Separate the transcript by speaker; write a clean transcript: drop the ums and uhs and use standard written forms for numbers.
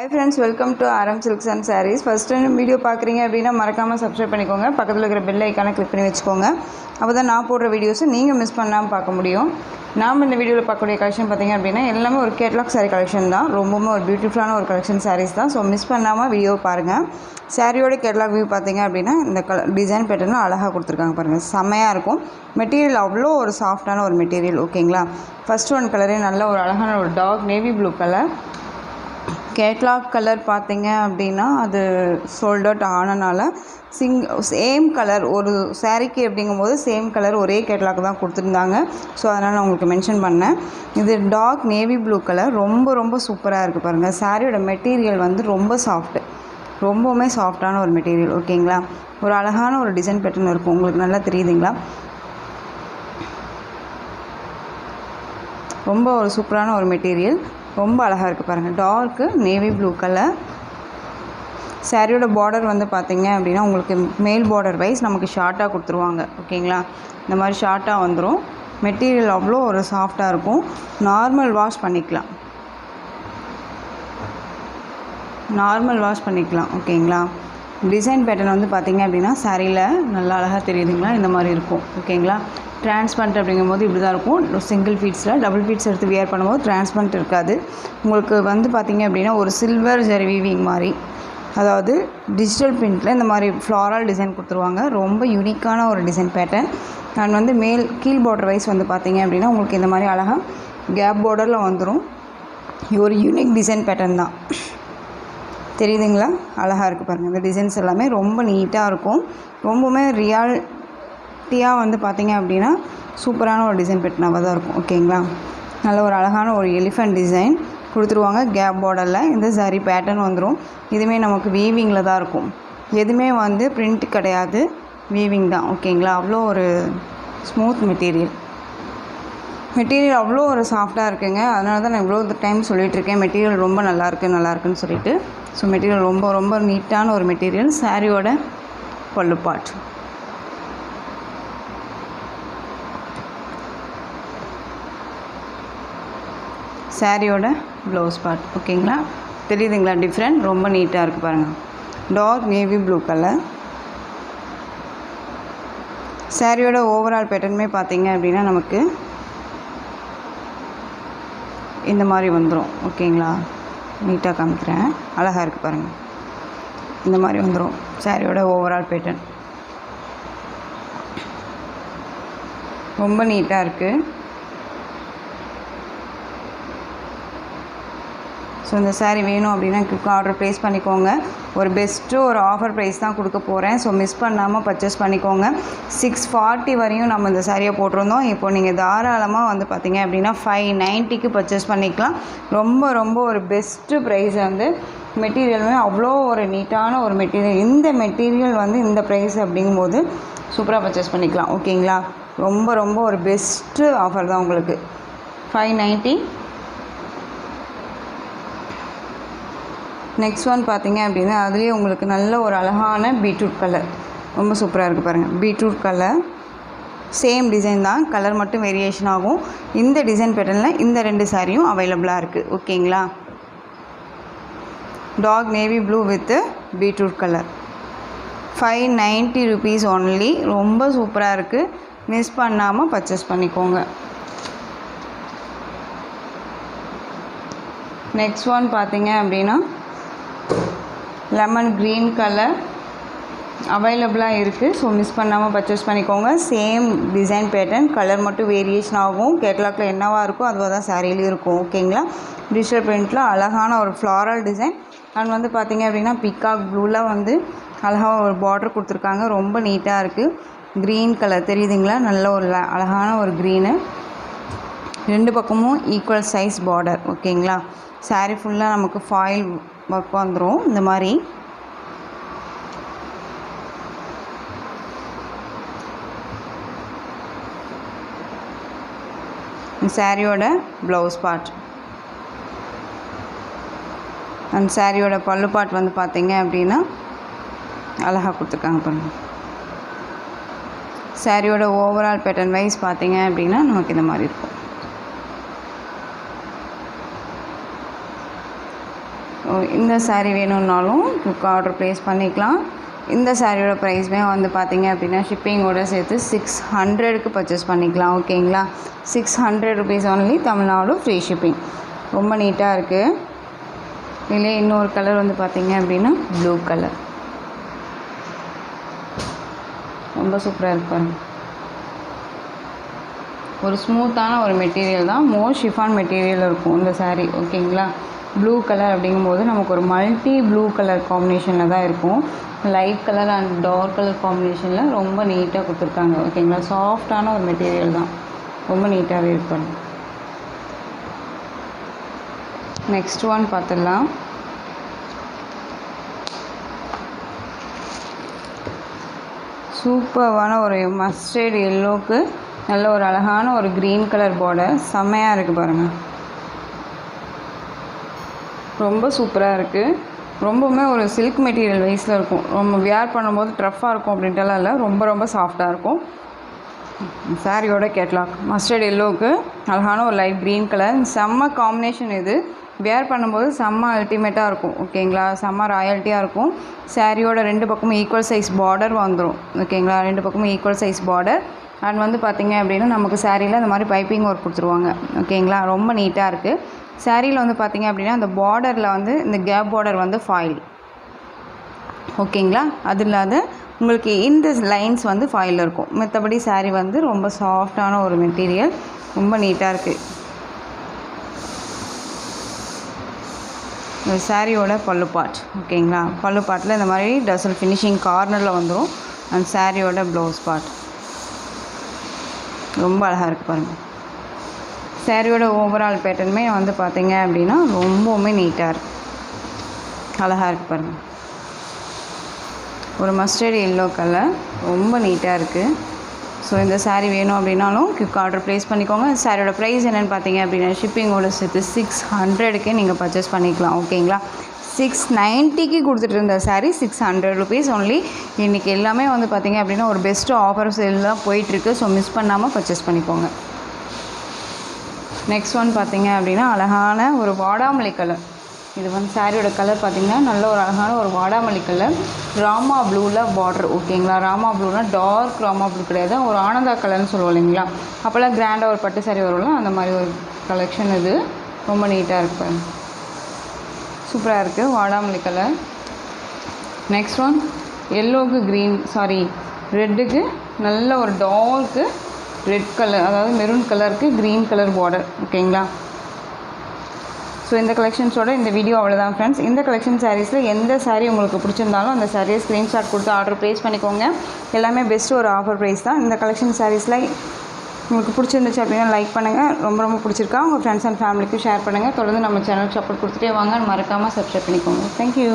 Speaker 1: Hi friends, welcome to RM Silks and Sarees. First time video பார்க்குறீங்க அப்படின்னா மறக்காமல் subscribe பண்ணிக்கோங்க. பக்கத்தில் இருக்கிற பெல் ஐக்கானை கிளிக் பண்ணி வச்சுக்கோங்க. அப்போ தான் நான் போடுற வீடியோஸை நீங்கள் மிஸ் பண்ணாமல் பார்க்க முடியும். நாம் இந்த வீடியோவில் பார்க்கக்கூடிய கலெக்ஷன் பார்த்திங்க அப்படின்னா எல்லாமே ஒரு கேட்லாக் சாரீ கலெக்ஷன் தான். ரொம்பவும் ஒரு பியூட்டிஃபுல்லான ஒரு கலெக்ஷன் சாரீஸ் தான். ஸோ மிஸ் பண்ணாமல் வீடியோ பாருங்கள். சாரியோட கேட்லாக் வியூ பார்த்திங்க அப்படின்னா இந்த டிசைன் பேட்டர்னும் அழகாக கொடுத்துருக்காங்க பாருங்கள். செம்மையாக இருக்கும். மெட்டீரியல் அவ்வளோ ஒரு சாஃப்டான ஒரு மெட்டீரியல். ஓகேங்களா. ஃபஸ்ட் ஒன் கலரே நல்ல ஒரு அழகான ஒரு dark navy blue colour. Catalogue colour பார்த்திங்க அப்படின்னா அது சோல்ட் அவுட் ஆனனால சேம் கலர் ஒரு சாரீக்கு அப்படிங்கும்போது சேம் கலர் ஒரே கேட்லாக் தான் கொடுத்துருந்தாங்க. ஸோ அதனால் நான் உங்களுக்கு மென்ஷன் பண்ணேன். இது டார்க் நேவி ப்ளூ கலர். ரொம்ப ரொம்ப சூப்பராக இருக்குது பாருங்கள். சாரியோட மெட்டீரியல் வந்து ரொம்ப சாஃப்ட்டு, ரொம்பவுமே சாஃப்டான ஒரு மெட்டீரியல். ஓகேங்களா. ஒரு அழகான ஒரு டிசைன் பேட்டர்ன் இருக்கும். உங்களுக்கு நல்லா தெரியுதுங்களா. ரொம்ப ஒரு சூப்பரான ஒரு மெட்டீரியல். ரொம்ப அழகாக இருக்குது பாருங்கள். Torque navy blue colour. சாரியோட பார்டர் வந்து பார்த்திங்க அப்படின்னா உங்களுக்கு மேல் பார்டர் வைஸ் நமக்கு ஷார்ட்டாக கொடுத்துருவாங்க. ஓகேங்களா. இந்த மாதிரி ஷார்ட்டாக வந்துடும். மெட்டீரியல் அவ்வளோ ஒரு சாஃப்டாக இருக்கும். நார்மல் வாஷ் பண்ணிக்கலாம். ஓகேங்களா. டிசைன் பேட்டர்ன் வந்து பார்த்திங்க அப்படின்னா சாரியில் நல்லா அழகாக தெரியுதுங்களா. இந்த மாதிரி இருக்கும். ஓகேங்களா. டிரான்ஸ்பரண்ட் அப்படிங்கும்போது இப்படி தான் இருக்கும். சிங்கிள் ஃபீட்ஸில் டபுள் ஃபீட்ஸ் எடுத்து வியர் பண்ணும்போது டிரான்ஸ்பரண்ட் இருக்காது. உங்களுக்கு வந்து பார்த்திங்க அப்படின்னா ஒரு சில்வர் ஜரி வீவிங் மாதிரி, அதாவது டிஜிட்டல் பிரிண்டில் இந்த மாதிரி ஃப்ளாரல் டிசைன் கொடுத்துருவாங்க. ரொம்ப யூனிக்கான ஒரு டிசைன் பேட்டர்ன். நான் வந்து கீழ் பார்டர் வைஸ் வந்து பார்த்திங்க அப்படின்னா உங்களுக்கு இந்த மாதிரி அழகாக கேப் பார்டரில் வந்துடும். ஒரு யூனிக் டிசைன் பேட்டர்ன் தான். தெரியுதுங்களா. அழகாக இருக்குது பாருங்கள். இந்த டிசைன்ஸ் எல்லாமே ரொம்ப நீட்டாக இருக்கும். ரொம்பவுமே ரியாலிட்டியாக வந்து பார்த்திங்க அப்படின்னா சூப்பரான ஒரு டிசைன் பேட்டர்னாக தான் இருக்கும். ஓகேங்களா. நல்ல ஒரு அழகான ஒரு எலிஃபண்ட் டிசைன் கொடுத்துருவாங்க. கேப் பார்டரில் இந்த சாரீ பேட்டர்ன் வந்துடும். இதுவுமே நமக்கு வீவிங்கில் தான் இருக்கும். எதுவுமே வந்து பிரிண்ட் கிடையாது, வீவிங் தான். ஓகேங்களா. அவ்வளோ ஒரு ஸ்மூத் மெட்டீரியல் அவ்வளோ ஒரு சாஃப்டாக இருக்குங்க. அதனால தான் நான் இவ்வளோ டைம் சொல்லிகிட்ருக்கேன் மெட்டீரியல் ரொம்ப நல்லாயிருக்குன்னு சொல்லிட்டு. ஸோ மெட்டீரியல் ரொம்ப ரொம்ப நீட்டான ஒரு மெட்டீரியல். சாரியோட பல்லு பார்ட், சாரியோட ப்ளவுஸ் பார்ட். ஓகேங்களா. தெரியுதுங்களா டிஃப்ரெண்ட். ரொம்ப நீட்டாக இருக்குது பாருங்கள். Dark navy blue colour. சாரியோட ஓவரால் பேட்டர்னுமே பார்த்திங்க அப்படின்னா நமக்கு இந்த மாதிரி வந்துடும். ஓகேங்களா. நீட்டாக காமிக்கிறேன். அழகாக இருக்குது பாருங்கள். இந்த மாதிரி வந்துடும் சாரியோட ஓவரால் பேட்டர்ன். ரொம்ப நீட்டாக இருக்குது. ஸோ இந்த சாரீ வேணும் அப்படின்னா குயிக்காக ஆர்டர் ப்ளேஸ் பண்ணிக்கோங்க. ஒரு பெஸ்ட்டு ஒரு ஆஃபர் ப்ரைஸ் தான் கொடுக்க போகிறேன். ஸோ மிஸ் பண்ணாமல் பர்ச்சேஸ் பண்ணிக்கோங்க. 640 வரையும் நம்ம இந்த சாரியை போட்டிருந்தோம். இப்போ நீங்கள் தாராளமாக வந்து பார்த்திங்க அப்படின்னா 590க்கு பர்ச்சேஸ் பண்ணிக்கலாம். ரொம்ப ரொம்ப ஒரு பெஸ்ட்டு ப்ரைஸ். வந்து மெட்டீரியலுமே அவ்வளோ ஒரு நீட்டான ஒரு மெட்டீரியல். இந்த மெட்டீரியல் வந்து இந்த ப்ரைஸ் அப்படிங்கும்போது சூப்பராக பர்ச்சேஸ் பண்ணிக்கலாம். ஓகேங்களா. ரொம்ப ரொம்ப ஒரு பெஸ்ட்டு ஆஃபர் தான் உங்களுக்கு. 590. நெக்ஸ்ட் ஒன் பார்த்திங்க அப்படின்னா அதுலேயே உங்களுக்கு நல்ல ஒரு அழகான பீட்ரூட் கலர். ரொம்ப சூப்பராக இருக்குது பாருங்கள். Beetroot colour. சேம் டிசைன் தான், கலர் மட்டும் வேரியேஷன் ஆகும். இந்த டிசைன் பேட்டர்னில் இந்த 2 சாரியும் அவைலபிளாக இருக்குது. ஓகேங்களா. Dark navy blue with beetroot colour. 590 rupees only. ரொம்ப சூப்பராக இருக்குது. மிஸ் பண்ணாமல் பர்ச்சேஸ் பண்ணிக்கோங்க. நெக்ஸ்ட் ஒன் பார்த்திங்க அப்படின்னா லெமன் க்ரீன் கலர் அவைலபிளாக இருக்குது. ஸோ மிஸ் பண்ணாமல் பர்ச்சேஸ் பண்ணிக்கோங்க. சேம் டிசைன் பேட்டர்ன், கலர் மட்டும் வேரியேஷன் ஆகும். கேட்லாக்கில் என்னவாக இருக்கும் அதுவாக தான் சாரிலையும் இருக்கும். ஓகேங்களா. டிஜிட்டல் பிரிண்டில் அழகான ஒரு ஃப்ளாரல் டிசைன். அண்ட் வந்து பார்த்திங்க அப்படின்னா பிகாக் ப்ளூவில் வந்து அழகாக ஒரு பார்டர் கொடுத்துருக்காங்க. ரொம்ப நீட்டாக இருக்குது. க்ரீன் கலர் தெரியுதுங்களா. நல்ல ஒரு அழகான ஒரு க்ரீனு. 2 பக்கமும் ஈக்குவல் சைஸ் பார்டர். ஓகேங்களா. சாரீ ஃபுல்லாக நமக்கு ஃபாயில் ஒர்க் வந்துடும். இந்த மாதிரி சாரியோட ப்ளவுஸ் பார்ட் அண்ட் சாரியோட பல்லு பார்ட் வந்து பார்த்திங்க அப்படின்னா அழகாக கொடுத்துருக்காங்க பாருங்கள். சாரியோட ஓவரால் பேட்டர்ன் வைஸ் பார்த்திங்க அப்படின்னா நமக்கு இந்த மாதிரி இருக்கும். இந்த saree வேணும்னாலும் குயிக் ஆர்டர் ப்ளேஸ் பண்ணிக்கலாம். இந்த சாரியோட ப்ரைஸுமே வந்து பார்த்திங்க அப்படின்னா ஷிப்பிங்கோடு சேர்த்து 600க்கு பர்ச்சேஸ் பண்ணிக்கலாம். ஓகேங்களா, 600 rupees only, Tamil Nadu free shipping. ரொம்ப நீட்டாக இருக்குது. இதிலே இன்னொரு கலர் வந்து பார்த்திங்க அப்படின்னா ப்ளூ கலர், ரொம்ப சூப்பராக இருக்கு பாருங்க. ஒரு ஸ்மூத்தான ஒரு மெட்டீரியல் தான், மோர் ஷிஃபான் மெட்டீரியல் இருக்கும் இந்த saree. ஓகேங்களா, ப்ளூ கலர் அப்படிங்கும்போது நமக்கு ஒரு மல்டி ப்ளூ கலர் காம்பினேஷனில் தான் இருக்கும். Light colour and dark colour காம்பினேஷனில் ரொம்ப நீட்டாக கொடுத்துருக்காங்க. ஓகேங்களா, சாஃப்டான ஒரு மெட்டீரியல் தான், ரொம்ப நீட்டாகவே இருக்கும். நெக்ஸ்ட் ஒன் பார்த்துடலாம். சூப்பரான ஒரு மஸ்டர்ட் எல்லோவுக்கு நல்ல ஒரு அழகான ஒரு க்ரீன் கலர் பார்டர், செம்மையாக இருக்குது பாருங்கள். ரொம்ப சூப்பராக இருக்குது. ரொம்பவுமே ஒரு சில்க் மெட்டீரியல் வைஸில் இருக்கும். ரொம்ப வியர் பண்ணும்போது ட்ரஃப்பாக இருக்கும் அப்படின்ட்டுலாம் இல்லை, ரொம்ப ரொம்ப சாஃப்டாக இருக்கும். சாரியோட கேட்லாக் மஸ்டர்ட் எல்லோவுக்கு அழகான ஒரு லைட் க்ரீன் கலர், செம்ம காம்பினேஷன். இது வியர் பண்ணும்போது செம்ம அல்டிமேட்டாக இருக்கும். ஓகேங்களா, செம்ம ராயல்ட்டியாக இருக்கும். சாரியோட 2 பக்கமும் ஈக்குவல் சைஸ் பார்டர் வந்துடும். ஓகேங்களா, 2 பக்கமும் ஈக்குவல் சைஸ் பார்டர். அண்ட் வந்து பார்த்திங்க அப்படின்னா நமக்கு சாரியில் இந்த மாதிரி பைப்பிங் ஒர்க் கொடுத்துருவாங்க. ஓகேங்களா, ரொம்ப நீட்டாக இருக்குது. சாரியில் வந்து பார்த்திங்க அப்படின்னா அந்த பார்டரில் வந்து இந்த கேப் பார்டர் வந்து ஃபாயில். ஓகேங்களா, அது இல்லாத உங்களுக்கு இந்த லைன்ஸ் வந்து ஃபாயில் இருக்கும். மற்றபடி சாரீ வந்து ரொம்ப சாஃப்டான ஒரு மெட்டீரியல், ரொம்ப நீட்டாக இருக்குது. இந்த சாரியோட பல்லு பார்ட். ஓகேங்களா, பல்லு பார்ட்டில் இந்த மாதிரி டசல் ஃபினிஷிங் கார்னரில் வந்துடும். அண்ட் சாரியோட ப்ளவுஸ் பார்ட் ரொம்ப அழகாக இருக்குது பாருங்கள். சாரியோட ஓவரால் பேட்டர்னுமே வந்து பார்த்திங்க அப்படின்னா ரொம்பவுமே நீட்டாக இருக்குது, அழகாக இருக்குது பாருங்கள். ஒரு மஸ்டர்ட் எல்லோ கலர், ரொம்ப நீட்டாக இருக்குது. ஸோ இந்த சாரீ வேணும் அப்படின்னாலும் குயிக் ஆர்டர் ப்ளேஸ் பண்ணிக்கோங்க. சாரியோட ப்ரைஸ் என்னென்னு பார்த்தீங்க அப்படின்னா ஷிப்பிங்கோடு சேர்த்து 600க்கே நீங்கள் பர்ச்சேஸ் பண்ணிக்கலாம். ஓகேங்களா, 690க்கு கொடுத்துட்டு இருந்த சாரீ 600 rupees ஒன்லி. இன்றைக்கி எல்லாமே வந்து பார்த்திங்க அப்படின்னா ஒரு பெஸ்ட்டு ஆஃபர் சேல் தான் போயிட்டுருக்கு. ஸோ மிஸ் பண்ணாமல் பர்ச்சேஸ் பண்ணிக்கோங்க. நெக்ஸ்ட் ஒன் பார்த்திங்க அப்படின்னா அழகான ஒரு வாடாமல்லி கலர். இது வந்து சாரியோட கலர் பார்த்திங்கன்னா நல்ல ஒரு அழகான ஒரு வாடாமல்லி கலர், ராமா ப்ளூவில் பார்டர். ஓகேங்களா, ராமா ப்ளூனா டார்க் ராமா ப்ளூ கிடையாது, ஒரு ஆனந்தா கலர்னு சொல்லுவோம் இல்லைங்களா, அப்போல்லாம் கிராண்டாக ஒரு பட்டு சாரி வரும்ல, அந்த மாதிரி ஒரு கலெக்ஷன். இது ரொம்ப நீட்டாக இருக்குது, சூப்பராக இருக்குது, வாடாமல்லி கலர். நெக்ஸ்ட் ஒன் எல்லோவுக்கு க்ரீன், ரெட்டுக்கு நல்ல ஒரு டார்க்கு ரெட் கலர், அதாவது மெரூன் கலருக்கு க்ரீன் கலர் பார்டர். ஓகேங்களா, ஸோ இந்த கலெக்ஷன்ஸோட இந்த வீடியோ அவ்வளோதான் ஃப்ரெண்ட்ஸ். இந்த கலெக்ஷன் சாரீஸில் எந்த சாரீ உங்களுக்கு பிடிச்சிருந்தாலும் அந்த சாரியை ஸ்க்ரீன்ஷாட் கொடுத்து ஆர்டர் ப்ளேஸ் பண்ணிக்கோங்க. எல்லாமே பெஸ்ட்டு ஒரு ஆஃபர் ப்ரைஸ் தான். இந்த கலெக்ஷன் சாரீஸில் உங்களுக்கு பிடிச்சிருந்துச்சு அப்படின்னா லைக் பண்ணுங்கள். ரொம்ப ரொம்ப பிடிச்சிருக்கா உங்கள் ஃப்ரெண்ட்ஸ் அண்ட் ஃபேமிலிக்கு ஷேர் பண்ணுங்கள். தொடர்ந்து நம்ம சேனல் சப்போர்ட் கொடுத்துட்டே வாங்க. மறக்காமல் சப்ஸ்கிரைப் பண்ணிக்கோங்க. தேங்க்யூ.